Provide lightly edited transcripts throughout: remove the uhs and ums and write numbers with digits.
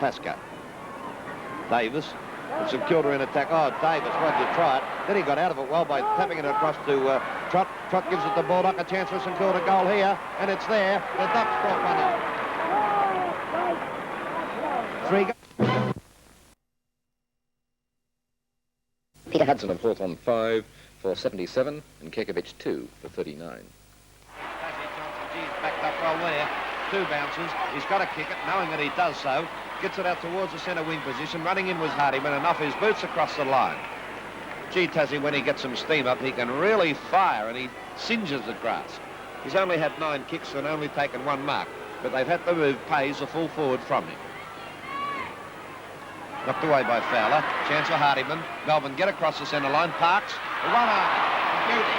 Pascoe. Davis. And St Kilda in attack. Oh, Davis wanted to try it. Then he got out of it well by tapping it across to Trott. Trott gives it to Baldock. A chance for St Kilda goal here. And it's there. The Ducks brought one in. 3 goals. Peter Hudson of Hawthorn 5 for 77 and Kekovich 2 for 39. Johnson, geez, backed up well there. 2 bounces. He's got to kick it, knowing that he does so. Gets it out towards the centre wing position. Running in was Hardyman, and off his boots across the line. Gee, Tassie, when he gets some steam up, he can really fire, and he singes the grass. He's only had 9 kicks and only taken 1 mark, but they've had to move Pays, the full forward, from him. Knocked away by Fowler. Chance for Hardyman. Melbourne get across the centre line. Parks. A run-on. Beauty.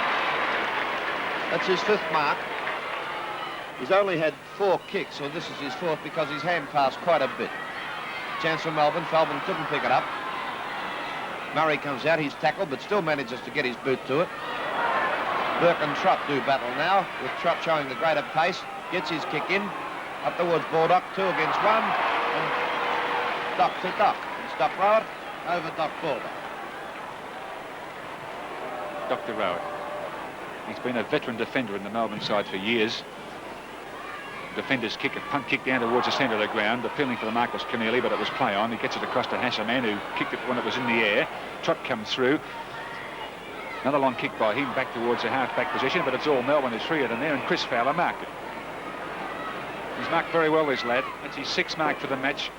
That's his 5th mark. He's only had 4 kicks, so this is his 4th because he's hand passed quite a bit. Chance for Melbourne. Feldman couldn't pick it up. Murray comes out. He's tackled, but still manages to get his boot to it. Burke and Trott do battle now, with Trott showing the greater pace. Gets his kick in. Up towards Baldock. 2 against 1. And Dock to Dock. It's Doc Rowett over Doc Baldock. Dr. Rowett. He's been a veteran defender in the Melbourne side for years. Defender's kick, a punt kick down towards the centre of the ground, appealing for the mark was Keneally, but it was play on. He gets it across to Hassaman, who kicked it when it was in the air. Trott comes through. Another long kick by him back towards the half-back position, but it's all Melbourne who's freer than there, and Chris Fowler marked it. He's marked very well, this lad. That's his 6th mark for the match,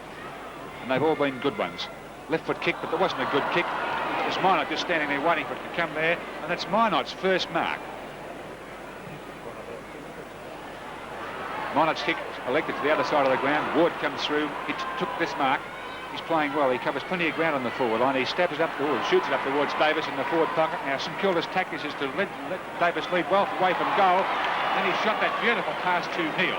and they've all been good ones. Left foot kick, but there wasn't a good kick. It was Minot just standing there waiting for it to come there, and that's Minot's 1st mark. Minot's kick elected to the other side of the ground. Ward comes through. He took this mark. He's playing well. He covers plenty of ground on the forward line. He stabs it up, shoots it up towards Davis in the forward pocket. Now St Kilda's tactics is to let Davis lead well away from goal. And he shot that beautiful pass to Neil.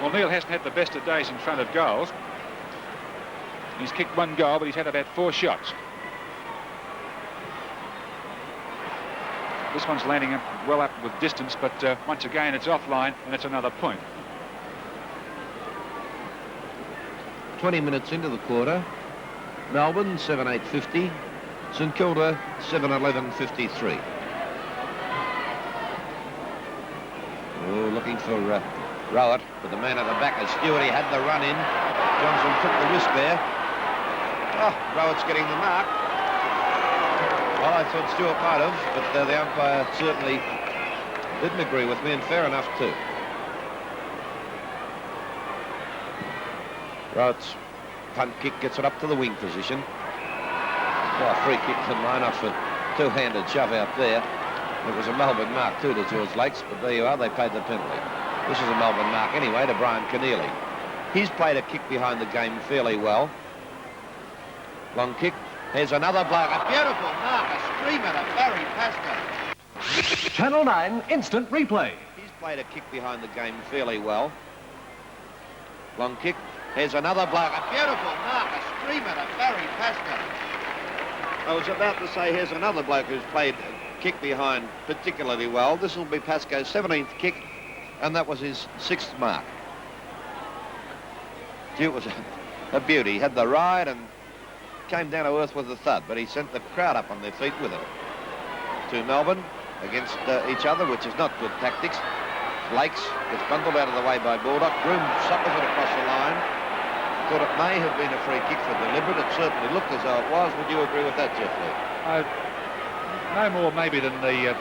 Well, Neil hasn't had the best of days in front of goals. He's kicked 1 goal, but he's had about 4 shots. This one's landing up well up with distance, but once again it's offline, and it's another point. 20 minutes into the quarter. Melbourne 7-8-50. St Kilda 7-11-53. Oh, looking for Rowett, but the man at the back is Stewart. He had the run in. Johnson took the risk there. Oh, Rowett's getting the mark. Well, I thought Stewart might have, but the umpire certainly didn't agree with me, and fair enough too. Rowett's punt kick gets it up to the wing position. Oh, free kick to Minot for 2-handed shove out there. It was a Melbourne mark too to George Lakes, but there you are, they paid the penalty. This is a Melbourne mark anyway to Brian Keneally. He's played a kick behind the game fairly well. Long kick. Here's another bloke. A beautiful mark. A screamer to Barry Pascoe. Channel 9 instant replay. He's played a kick behind the game fairly well. Long kick. Here's another bloke. A beautiful mark. A screamer to Barry Pascoe. I was about to say here's another bloke who's played a kick behind particularly well. This will be Pascoe's 17th kick, and that was his 6th mark. Gee, it was a beauty. He had the ride and came down to earth with a thud, but he sent the crowd up on their feet with it. To Melbourne against each other, which is not good tactics. Lakes gets bundled out of the way by Baldock. Groom suckers it across the line. Thought it may have been a free kick for deliberate. It certainly looked as though it was. Would you agree with that, Jeff Lee? No more maybe than the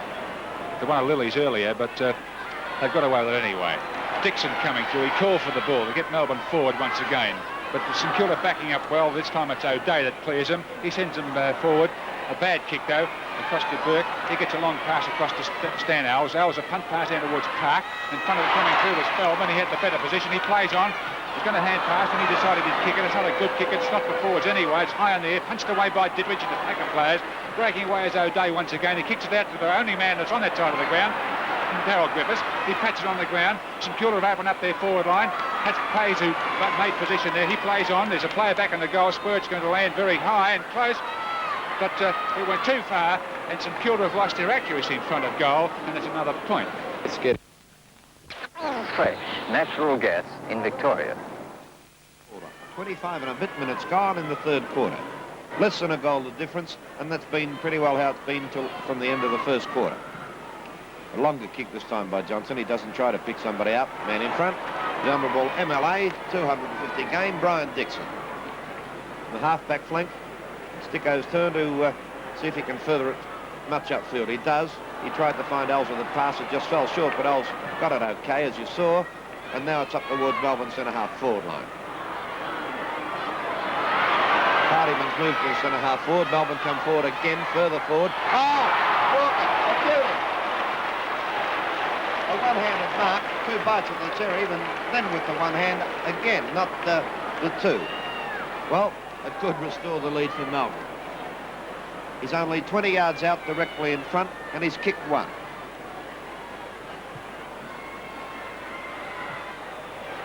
one of Lily's earlier, but they've got away with it anyway. Dixon coming through. He called for the ball to get Melbourne forward once again. But St Kilda backing up well. This time it's O'Day that clears him. He sends him forward. A bad kick, though, across to Burke. He gets a long pass across to Stan Owls. Owls a punt pass down towards Park. In front of him coming through was Feldman. He had the better position. He plays on. He's going to hand pass, and he decided he'd kick it. It's not a good kick. It's not for forwards anyway. It's high in the air. Punched away by Ditridge and the pack of players. Breaking away as O'Day once again. He kicks it out to the only man that's on that side of the ground, Darryl Griffiths. He pats it on the ground. St Kilda have opened up their forward line. That's Pays who made position there. He plays on. There's a player back in the goal. Spurt's going to land very high and close, but it went too far, and St Kilda have lost their accuracy in front of goal, and it's another point. It's good. Fresh. natural gas in Victoria. 25 and a bit minutes gone in the third quarter. Less than a goal the difference, and that's been pretty well how it's been till from the end of the first quarter. A longer kick this time by Johnson. He doesn't try to pick somebody up. Man in front. The Honourable MLA, 250 game, Brian Dixon. The half-back flank. Sticko's turn to see if he can further it much upfield. He does. He tried to find Els with the pass. It just fell short, but Els got it okay, as you saw. And now it's up towards Melbourne centre-half forward line. Hardiman's moved to the centre-half forward. Melbourne come forward again, further forward. Oh! Walker, a beauty! A one-handed mark, 2 bites of the cherry, and then with the one hand again, not the 2. Well, it could restore the lead for Melbourne. He's only 20 yards out directly in front, and he's kicked 1.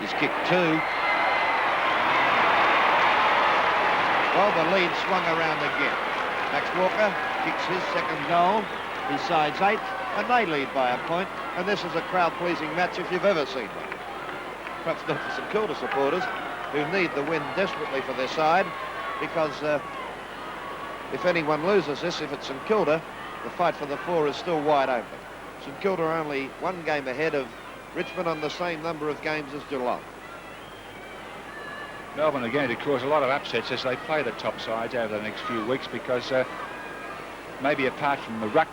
He's kicked 2. Well, the lead swung around again. Max Walker kicks his second goal. His side's 8, and they lead by a point. And this is a crowd-pleasing match if you've ever seen one. Perhaps not for St Kilda supporters, who need the win desperately for their side, because if anyone loses this, if it's St Kilda, the fight for the 4 is still wide open. St Kilda are only 1 game ahead of Richmond on the same number of games as Geelong. Melbourne are going to cause a lot of upsets as they play the top sides over the next few weeks, because maybe apart from the ruck,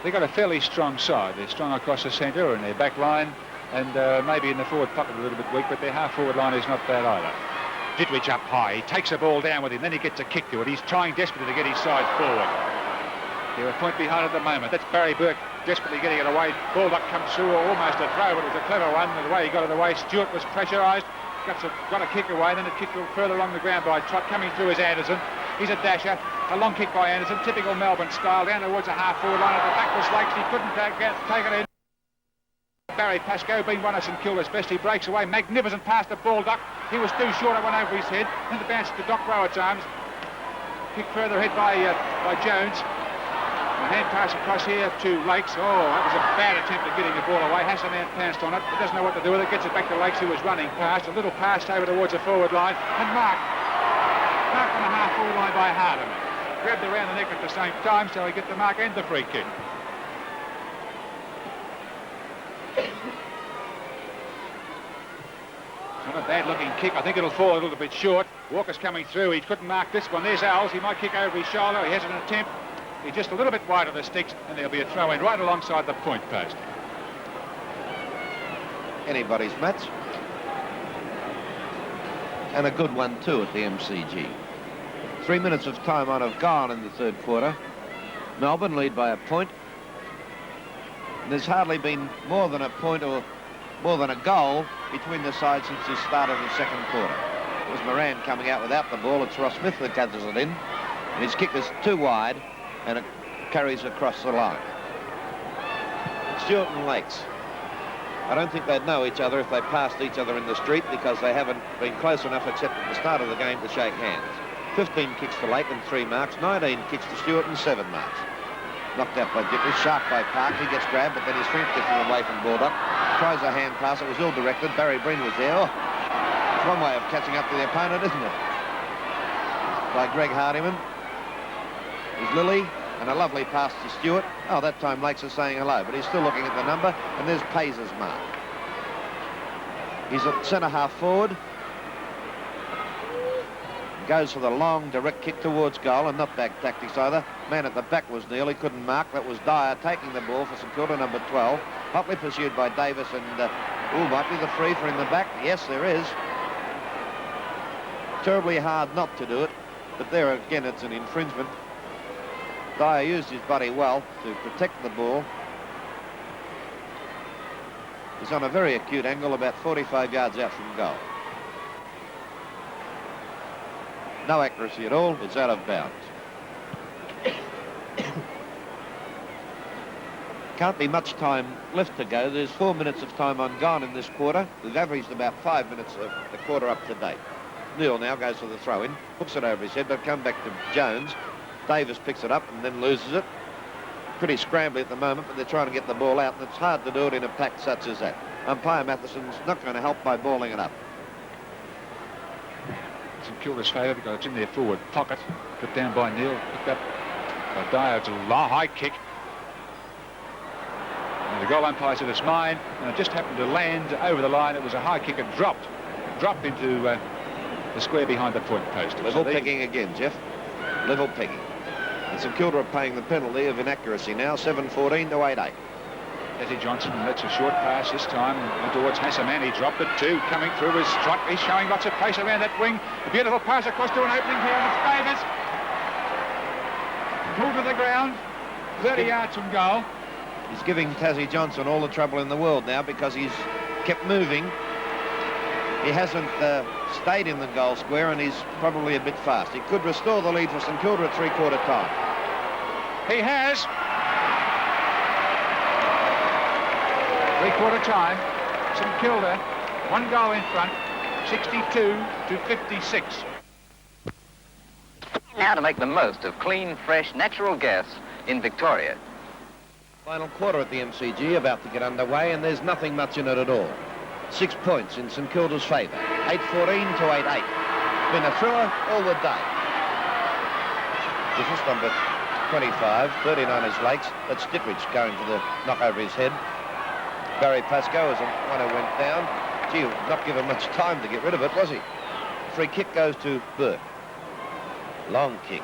they've got a fairly strong side. They're strong across the centre and their back line, and maybe in the forward pocket a little bit weak, but their half-forward line is not bad either. Ditwich up high. He takes the ball down with him, then he gets a kick to it. He's trying desperately to get his side forward. They're a point behind at the moment. That's Barry Burke desperately getting it away. Baldock comes through, almost a throw, but it was a clever one. The way he got it away, Stewart was pressurised. Got a kick away, then it kicked a little further along the ground by Trott. Coming through is Anderson. He's a dasher. A long kick by Anderson, typical Melbourne style, down towards the half-forward line. At the back was Lakes. He couldn't take it in. Barry Pascoe being one of St Kilda's best. He breaks away. Magnificent pass to Baldock. He was too short. It went over his head. Then the bounce to Doc Rowett's arms. Kick further ahead by Jones. A hand pass across here to Lakes. Oh, that was a bad attempt at getting the ball away. Hasselman pounced on it, but doesn't know what to do with it. Gets it back to Lakes, who was running past. A little pass over towards the forward line. And Mark on the half-forward line by Hardiman. Grabbed around the neck at the same time, so he gets the mark and the free kick. Not a bad-looking kick. I think it'll fall a little bit short. Walker's coming through. He couldn't mark this one. There's Els. He might kick over his shoulder. He has an attempt. He's just a little bit wide of the sticks, and there'll be a throw-in right alongside the point post. Anybody's match. And a good one, too, at the MCG. 3 minutes of time on have gone in the third quarter. Melbourne lead by a point. And there's hardly been more than a point or more than a goal between the sides since the start of the second quarter. It was Moran coming out without the ball. It's Ross Smith that gathers it in. And his kick is too wide, and it carries across the line. Stewart and Lakes. I don't think they'd know each other if they passed each other in the street, because they haven't been close enough except at the start of the game to shake hands. 15 kicks to Lake and 3 marks, 19 kicks to Stewart and 7 marks. Knocked out by Ditwich, sharp by Park. He gets grabbed, but then his strength gets him away from Baldock. Tries a hand pass. It was ill-directed. Barry Breen was there. Oh, it's one way of catching up to the opponent, isn't it? By Greg Hardiman. There's Lilly, and a lovely pass to Stewart. Oh, that time Lakes is saying hello, but he's still looking at the number, and there's Paisley's mark. He's at centre-half forward. Goes for the long, direct kick towards goal, and not back tactics either. Man at the back was Neil. He couldn't mark. That was Dyer taking the ball for St Kilda, number 12. Hotly pursued by Davis, and might be the free for in the back. Yes, there is. Terribly hard not to do it, but there again it's an infringement. Dyer used his body well to protect the ball. He's on a very acute angle, about 45 yards out from goal. No accuracy at all. It's out of bounds. Can't be much time left to go. There's 4 minutes of time gone in this quarter. We've averaged about 5 minutes of the quarter up to date. Neil now goes for the throw-in, hooks it over his head, but come back to Jones. Davis picks it up and then loses it. Pretty scrambly at the moment, but they're trying to get the ball out, and it's hard to do it in a pack such as that. Umpire Matheson's not going to help by balling it up. St Kilda's favour because it's in their forward pocket. Put down by Neil. Picked up by Dyer. It's a high kick. And the goal umpire said it's mine, and it just happened to land over the line. It was a high kick. It dropped into the square behind the point post. Level pegging again, Jeff. Level pegging. And St Kilda are paying the penalty of inaccuracy now, 7-14 to 8-8. Desi Johnson lets a short pass this time towards Hassaman. He dropped it too. Coming through his strut. He's showing lots of pace around that wing. A beautiful pass across to an opening here, and it's Davis. Pulled to the ground. 30 yards from goal. He's giving Tassie Johnson all the trouble in the world now because he's kept moving. He hasn't stayed in the goal square, and he's probably a bit fast. He could restore the lead for St Kilda at three-quarter time. He has. Three-quarter time. St Kilda, 1 goal in front, 62 to 56. Now to make the most of clean, fresh, natural gas in Victoria. Final quarter at the MCG about to get underway, and there's nothing much in it at all. 6 points in St Kilda's favour. 8-14 to 8-8. Been a thrower all the day. This is number 25, 39ers Lakes. That's Dittrich going for the knock over his head. Barry Pascoe is the one who went down. Gee, not given much time to get rid of it, was he? Free kick goes to Burke. Long kick.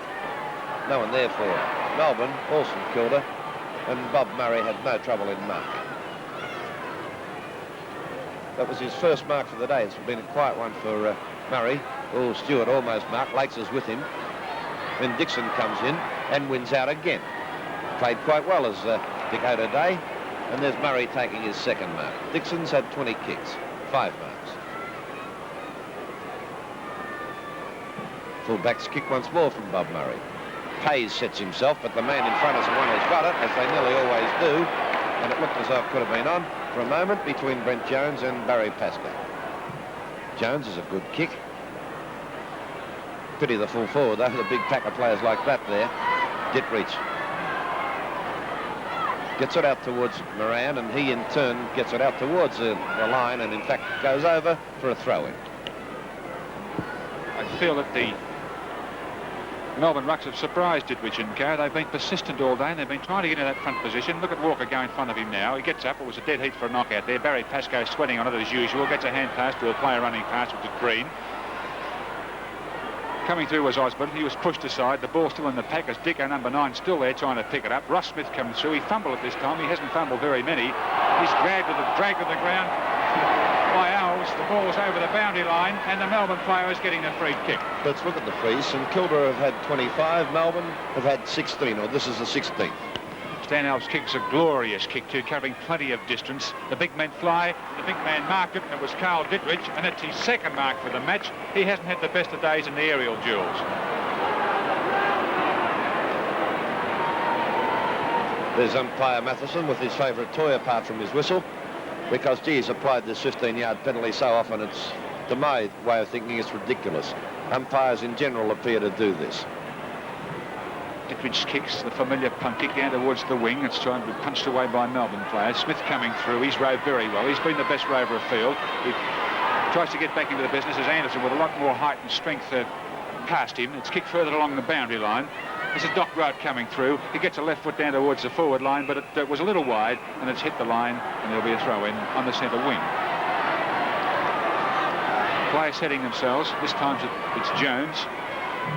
No one there for Melbourne, or St Kilda. And Bob Murray had no trouble in mark. That was his first mark for the day. It's been a quiet one for Murray. Oh, Stewart almost marked. Lakes is with him. Then Dixon comes in and wins out again. Played quite well as Dakota Day. And there's Murray taking his second mark. Dixon's had 20 kicks, 5 marks. Full-back's kick once more from Bob Murray. Hayes sets himself, but the man in front is the one who's got it, as they nearly always do. And it looked as though it could have been on for a moment between Brent Jones and Barry Pascoe. Jones is a good kick. Pity the full forward, though, the big pack of players like that there. Dittrich gets it out towards Moran, and he in turn gets it out towards the line, and in fact goes over for a throw-in. I feel that the Melbourne Rucks have surprised Dittrich and Co. They've been persistent all day, and they've been trying to get in that front position. Look at Walker go in front of him now. He gets up. It was a dead heat for a knockout there. Barry Pascoe sweating on it as usual. Gets a hand pass to a player running past, which is Green. Coming through was Osborne. He was pushed aside. The ball still in the pack as Dicko, number 9, still there trying to pick it up. Ross Smith coming through. He fumbled it this time. He hasn't fumbled very many. He's dragged to the ground by Owls. The ball's over the boundary line, and the Melbourne player is getting a free kick. Let's look at the frees. St Kilda have had 25. Melbourne have had 16, or this is the 16th. Stan Alves kicks a glorious kick too, covering plenty of distance. The big men fly, the big man marked it, and it was Carl Dittrich, and it's his second mark for the match. He hasn't had the best of days in the aerial duels. There's umpire Matheson with his favourite toy apart from his whistle, because, gee, he's applied this 15-yard penalty so often, it's, to my way of thinking, it's ridiculous. Umpires in general appear to do this. Dittrich kicks the familiar punt kick down towards the wing. It's trying to be punched away by Melbourne players. Smith coming through. He's rowed very well. He's been the best rover afield. He tries to get back into the business as Anderson, with a lot more height and strength, past him. It's kicked further along the boundary line. This is Doc Wright coming through. He gets a left foot down towards the forward line, but it was a little wide, and it's hit the line, and there'll be a throw-in on the centre wing. Players setting themselves. This time it's Jones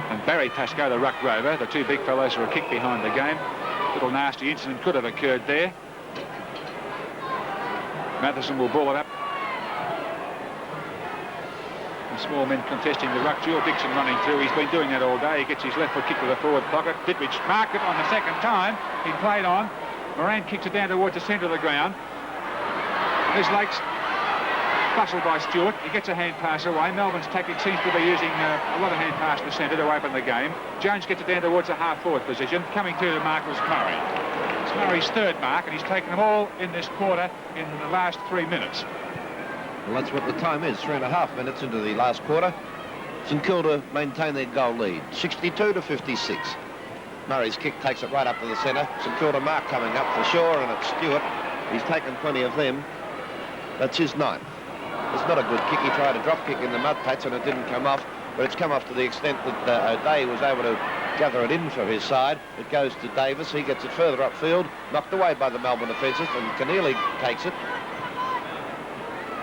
and Barry Pascoe, the ruck rover, the two big fellows who are a kick behind the game. Little nasty incident could have occurred there. Matheson will ball it up. The small men contesting the ruck. Joe Dixon running through. He's been doing that all day. He gets his left foot kick to the forward pocket. Dittrich marked it on the second time. He played on. Moran kicks it down towards the centre of the ground. There's Lakes. Bustled by Stewart. He gets a hand pass away. Melbourne's tactic seems to be using a lot of hand pass to centre to open the game. Jones gets it down towards the half-forward position. Coming through the mark was Murray. It's Murray's third mark, and he's taken them all in this quarter in the last 3 minutes. Well, that's what the time is, 3.5 minutes into the last quarter. St Kilda maintain their goal lead, 62 to 56. Murray's kick takes it right up to the centre. St Kilda mark coming up for sure, and it's Stewart. He's taken plenty of them. That's his 9th. It's not a good kick. He tried a drop kick in the mud patch and it didn't come off, but it's come off to the extent that O'Day was able to gather it in for his side. It goes to Davis. He gets it further upfield, knocked away by the Melbourne defences, and Keneally takes it.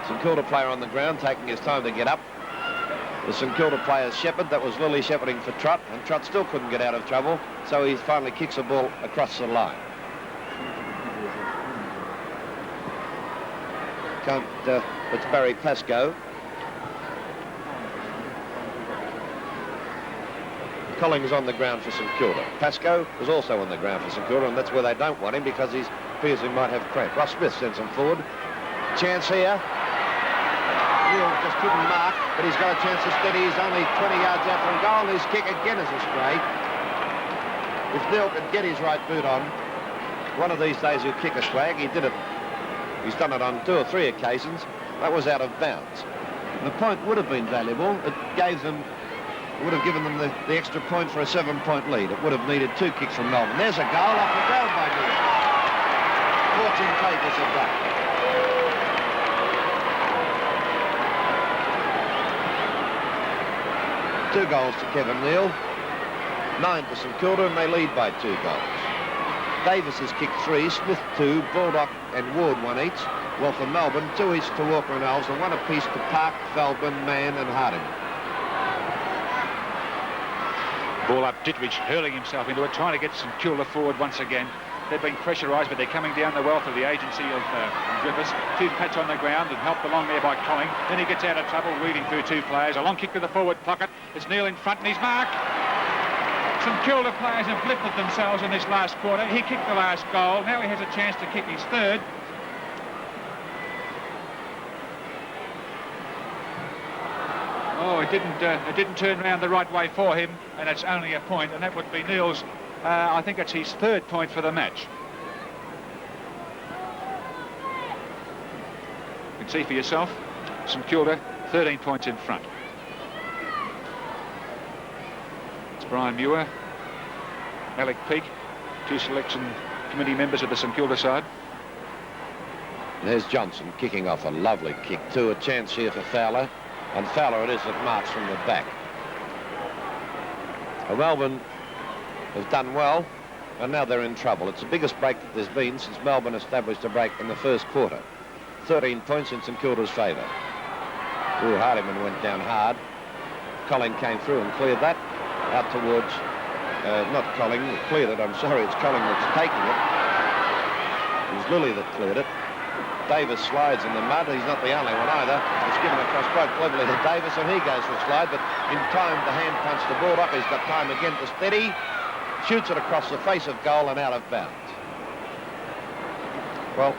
St Kilda player on the ground taking his time to get up. The St Kilda player's shepherd, that was Lilly shepherding for Trott, and Trott still couldn't get out of trouble, so he finally kicks the ball across the line. It's Barry Pascoe. Collings on the ground for St Kilda. Pascoe was also on the ground for St Kilda, and that's where they don't want him because he appears he might have cramp. Ross Smith sends him forward. Chance here. Neil just couldn't mark, but he's got a chance to steady. He's only 20 yards out from goal. His kick again is a stray. If Neil could get his right boot on, one of these days he'll kick a slag. He did it. He's done it on 2 or 3 occasions. That was out of bounds. The point would have been valuable. It would have given them the extra point for a 7-point lead. It would have needed 2 kicks from Melbourne. There's a goal off the ground by Neil. 14 papers of that. 2 goals to Kevin Neal, 9 to St Kilda, and they lead by 2 goals. Davis has kicked 3, Smith 2, Baldock and Ward 1 each. Well, for Melbourne, 2 each to Walker and Elves, and 1 apiece to Park, Feldman, Mann and Harding. Ball up, Ditwich hurling himself into it, trying to get St Kilda forward once again. They've been pressurised, but they're coming down the well through the agency of Griffiths. 2 patch on the ground and helped along there by Colling. Then he gets out of trouble, weaving through 2 players. A long kick to the forward pocket. It's Neil in front and he's marked. St Kilda players have lifted themselves in this last quarter. He kicked the last goal. Now he has a chance to kick his 3rd. Oh, it didn't turn around the right way for him, and it's only a point, and that would be Neil's. I think it's his 3rd point for the match. You can see for yourself, St Kilda 13 points in front. It's Brian Muir, Alec Peake, 2 selection committee members of the St Kilda side. There's Johnson kicking off a lovely kick too. A chance here for Fowler, and Fowler it is that marks from the back. Melbourne have done well, and now they're in trouble. It's the biggest break that there's been since Melbourne established a break in the 1st quarter. 13 points in St Kilda's favour. Ooh, Hardiman went down hard. Colling came through and cleared that. Out towards, not Colling, cleared it, I'm sorry, it's Colling that's taking it. It was Lilly that cleared it. Davis slides in the mud. He's not the only one either. It's given across quite cleverly to Davis, and he goes for a slide, but in time to hand punch the ball up. He's got time again to steady. Shoots it across the face of goal and out of bounds. Well,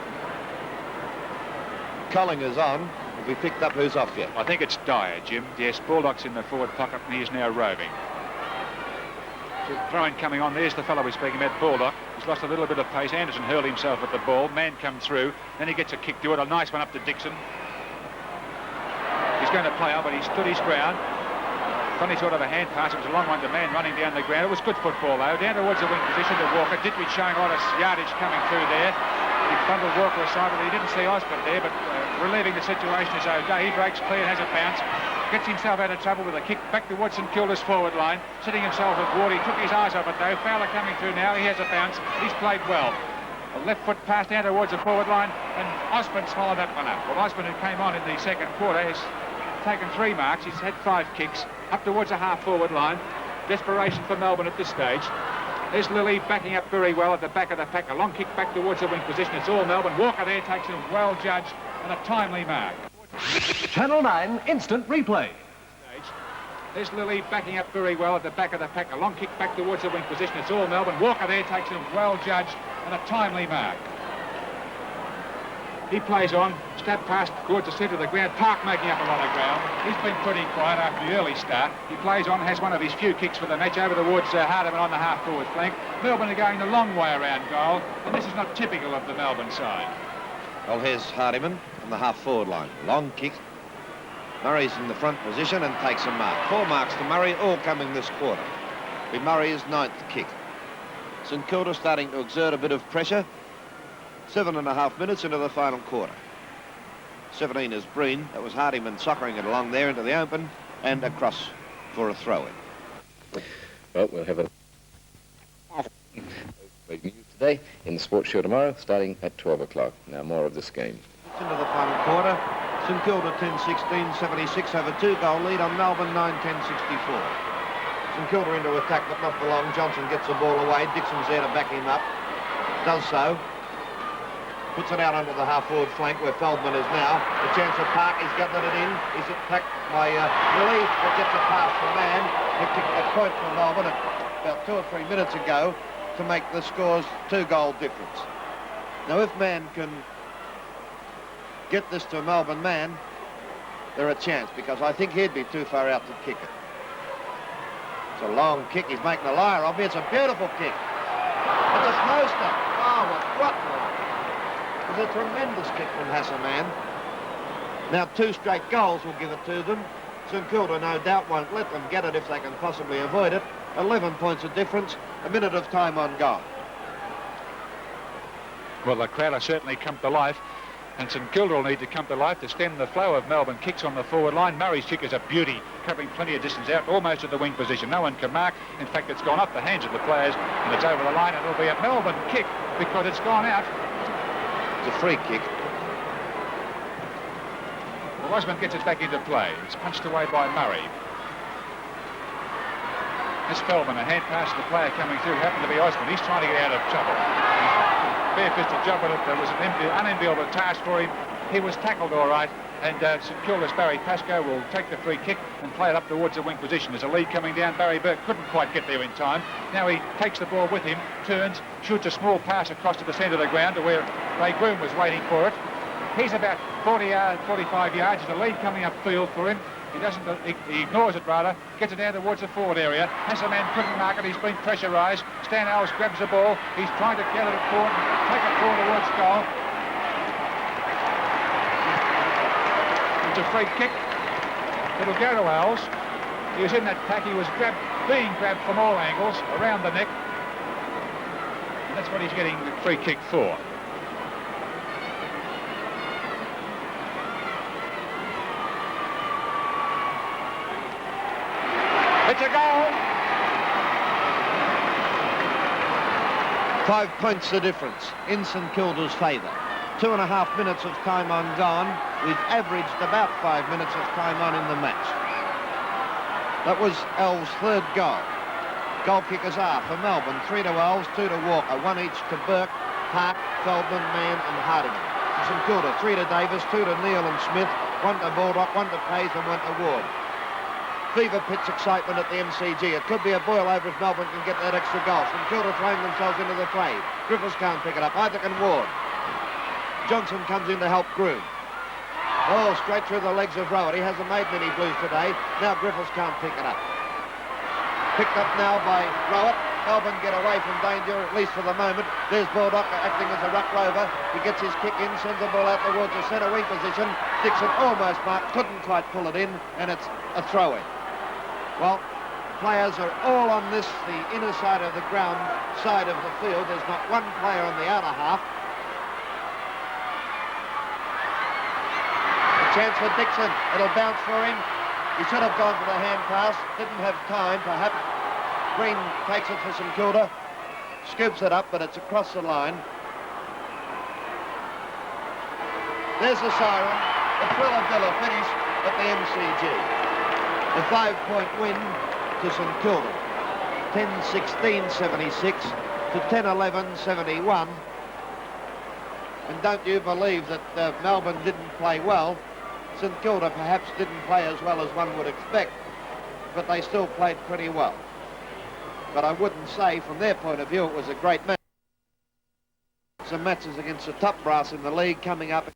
Colling is on. Have we picked up who's off yet? I think it's Dyer, Jim. Yes, Baldock's in the forward pocket and he is now roving. So throwing coming on. There's the fellow we're speaking about, Baldock. He's lost a little bit of pace. Anderson hurled himself at the ball. Mann come through. Then he gets a kick to it. A nice one up to Dixon. He's going to play on, but he stood his ground. Funny sort of a hand pass. It was a long one to Mann running down the ground. It was good football, though. Down towards the wing position to Walker. Ditwich showing a lot of yardage coming through there. He bundled Walker aside, but he didn't see Osborne there. But relieving the situation is O'Day. He breaks clear and has a bounce. Gets himself out of trouble with a kick back towards St Kilda's forward line. Sitting himself with Ward. He took his eyes off it, though. Fowler coming through now. He has a bounce. He's played well. A left foot pass down towards the forward line, and Osborne swallowed that one up. Well, Osborne, who came on in the 2nd quarter, has taken 3 marks. He's had 5 kicks up towards the half-forward line. Desperation for Melbourne at this stage. There's Lilly backing up very well at the back of the pack. A long kick back towards the wing position. It's all Melbourne. Walker there takes him well judged and a timely mark. Channel 9 instant replay. There's Lilly backing up very well at the back of the pack. A long kick back towards the wing position. It's all Melbourne. Walker there takes him well judged and a timely mark. He plays on, stab past towards the centre of the ground. Park making up a lot of ground. He's been pretty quiet after the early start. He plays on, has one of his few kicks for the match over towards Hardiman on the half-forward flank. Melbourne are going the long way around goal, and this is not typical of the Melbourne side. Well, here's Hardiman on the half-forward line. Long kick. Murray's in the front position and takes a mark. 4 marks to Murray, all coming this quarter. Be Murray's 9th kick. St Kilda starting to exert a bit of pressure. 7.5 minutes into the final quarter. 17 is Breen. That was Hardiman soccering it along there into the open and across for a throw-in. Well, we'll have a breaking news today in the sports show tomorrow, starting at 12 o'clock. Now, more of this game. It's into the final quarter. St Kilda 10-16, 76 over 2-goal lead on Melbourne 9-10, 64. St Kilda into attack, but not for long. Johnson gets the ball away. Dixon's there to back him up. Does so. Puts it out onto the half-forward flank where Feldman is now. The chance for Park. He's got it in. He's attacked by Lilly. It gets a pass for Mann. He kicked a point for Melbourne about 2 or 3 minutes ago to make the scores 2-goal difference. Now, if Mann can get this to a Melbourne man, they're a chance, because I think he'd be too far out to kick it. It's a long kick. He's making a liar of me. It's a beautiful kick. It's a poster. Oh, what? It was a tremendous kick from Hassaman. Now 2 straight goals will give it to them. St Kilda no doubt won't let them get it if they can possibly avoid it. 11 points of difference, a minute of time on gone. Well, the crowd has certainly come to life, and St Kilda will need to come to life to stem the flow of Melbourne kicks on the forward line. Murray's kick is a beauty, covering plenty of distance out, almost at the wing position. No one can mark. In fact, it's gone off the hands of the players, and it's over the line. It'll be a Melbourne kick because it's gone out. It's a free kick. Well, Osmond gets it back into play. It's punched away by Murray. This Feldman, a hand pass to the player coming through, happened to be Osmond. He's trying to get out of trouble. Bare-fisted job, but there was an unenviable task for him. He was tackled all right, and St Kilda's Barry Pascoe will take the free kick and play it up towards the wing position. There's a lead coming down. Barry Burke couldn't quite get there in time. Now he takes the ball with him, turns, shoots a small pass across to the centre of the ground to where Ray Groom was waiting for it. He's about 45 yards. There's a lead coming upfield for him. He ignores it rather, gets it down towards the forward area. Hassaman couldn't mark it, he's been pressurised. Stan Alves grabs the ball, he's trying to gather it forward and take it forward towards goal. It's a free kick. It'll go to Alves. He was in that pack, he was being grabbed from all angles, around the neck. And that's what he's getting the free kick for. It's a goal. 5 points the difference in St Kilda's favour. 2.5 minutes of time on gone. We've averaged about 5 minutes of time on in the match. That was Alves' 3rd goal. Goal kickers are for Melbourne, 3 to Alves, 2 to Walker, 1 each to Burke, Park, Feldman, Mann and Hardiman. For St Kilda, 3 to Davis, 2 to Neal and Smith, 1 to Baldock, 1 to Pays and 1 to Ward. Fever pitch excitement at the MCG. It could be a boil over if Melbourne can get that extra goal. St Kilda throwing themselves into the fray. Griffiths can't pick it up. Either can Ward. Johnson comes in to help Groom. Oh, straight through the legs of Rowett. He hasn't made many blues today. Now Griffiths can't pick it up. Picked up now by Rowett. Melbourne get away from danger, at least for the moment. There's Baldock acting as a ruck rover. He gets his kick in, sends the ball out towards the centre wing position. Dixon almost marked, couldn't quite pull it in, and it's a throw-in. Well, players are all on this, the inner side of the ground, side of the field. There's not one player on the outer half. A chance for Dixon. It'll bounce for him. He should have gone for the hand pass. Didn't have time, perhaps. Green takes it for St Kilda. Scoops it up, but it's across the line. There's the siren. The Thriller finish at the MCG. The 5-point win to St Kilda. 10-16, 76 to 10-11, 71. And don't you believe that Melbourne didn't play well. St Kilda perhaps didn't play as well as one would expect, but they still played pretty well. But I wouldn't say, from their point of view, it was a great match. Some matches against the top brass in the league coming up.